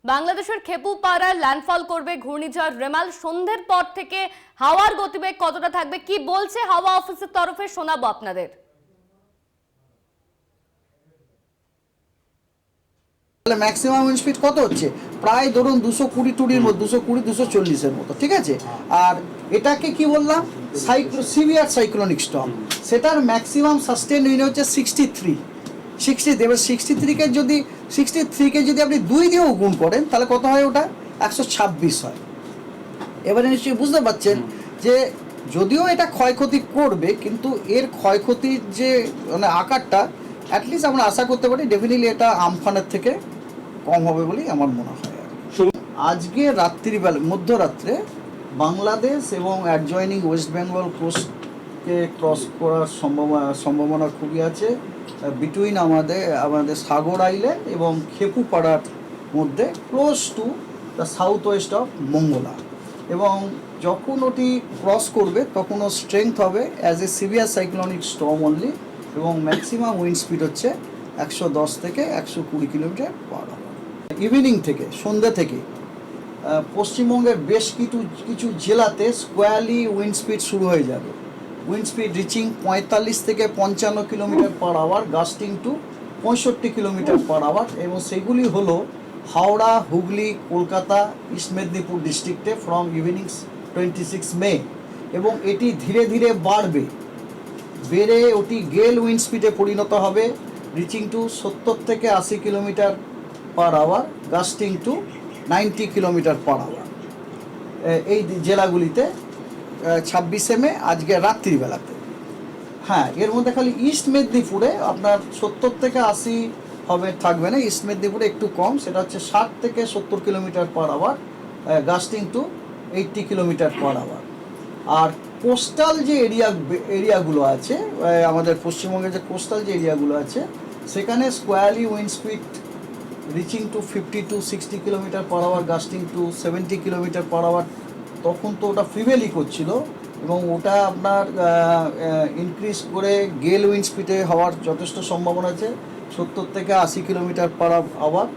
বাংলাদেশের খেপুপাড়ায় ল্যান্ডফল করবে ঘূর্ণিঝড় রেমাল। সন্ধ্যের পর থেকে হাওয়ার গতিবেগ কতটা থাকবে, কি বলছে হাওয়া অফিসের তরফে, শোনাবো আপনাদের। ম্যাক্সিমাম উইন্ড স্পিড কত হচ্ছে? প্রায় ধরুন 220 মধ্যে, 220-240 মতো, ঠিক আছে। আর এটাকে কি বললাম, সিভিয়ার সাইক্লোনিক স্টর্ম। সেটার ম্যাক্সিমাম সাস্টেন উইন্ড হচ্ছে 63। এবার 63কে যদি আপনি 2 দিয়েও গুণ করেন তাহলে কত হয়? ওটা 126 হয়। এবারে নিশ্চয়ই বুঝতে পারছেন যে যদিও এটা ক্ষয়ক্ষতি করবে, কিন্তু এর ক্ষয়ক্ষতির যে মানে আকারটা অ্যাটলিস্ট আমরা আশা করতে পারি ডেফিনেটলি এটা আমফানের থেকে কম হবে বলেই আমার মনে হয়। আজকে রাত্রিবেলা মধ্যরাত্রে বাংলাদেশ এবং অ্যাডজয়নিং ওয়েস্ট বেঙ্গল কোস্টকে ক্রস করার সম্ভাবনা খুবই আছে, বিটুইন আমাদের সাগর আইল্যান্ড এবং খেপুপাড়ার মধ্যে, close to the south west of Mongla. এবং যখন ওটি ক্রস করবে তখন ওর স্ট্রেংথ হবে as a severe cyclonic storm only, এবং ম্যাক্সিমাম উইন্ড স্পিড হচ্ছে 110 থেকে 120 কিলোমিটার পার আওয়ার। ইভিনিং থেকে, সন্ধ্যে থেকে পশ্চিমবঙ্গের বেশ কিছু জেলাতে স্কোয়ারলি উইন্ড স্পিড শুরু হয়ে যাবে। উইন্ড স্পিড রিচিং 45 থেকে 55 kilometre per hour, gusting to 65 kilometre per hour. এবং সেগুলি হলো হাওড়া, হুগলি, কলকাতা, ইস্ট মেদিনীপুর ডিস্ট্রিক্টে ফ্রম ইভিনিং 26 মে। এবং এটি ধীরে ধীরে বেড়ে ওটি গেল উইন্ড স্পিডে পরিণত হবে, রিচিং টু 70 থেকে 80 kilometre per hour, gusting to 90 kilometre per hour. এই জেলাগুলিতে 26 মে আজকে রাত্রিবেলাতে। হ্যাঁ, এর মধ্যে খালি ইস্ট মেদিনীপুরে আপনার 70 থেকে 80 থাকবে না, ইস্ট মেদিনীপুরে একটু কম, সেটা হচ্ছে 60 থেকে 70 kilometre per hour, gusting to 80 kilometre per hour. আর কোস্টাল যে এরিয়াগুলো আছে, আমাদের পশ্চিমবঙ্গের যে কোস্টাল যে এরিয়াগুলো আছে, সেখানে squally wind speed reaching to 50 to 60 kilometre per hour, gusting to 70 kilometre per hour. তখন তো ওটা ফিভেলি করছিল, এবং ওটা আপনার ইনক্রিজ করে গেল উইন্ড স্পিডে হওয়ার যথেষ্ট সম্ভাবনা আছে, 70 থেকে 80 কিলোমিটার পার আওয়ার।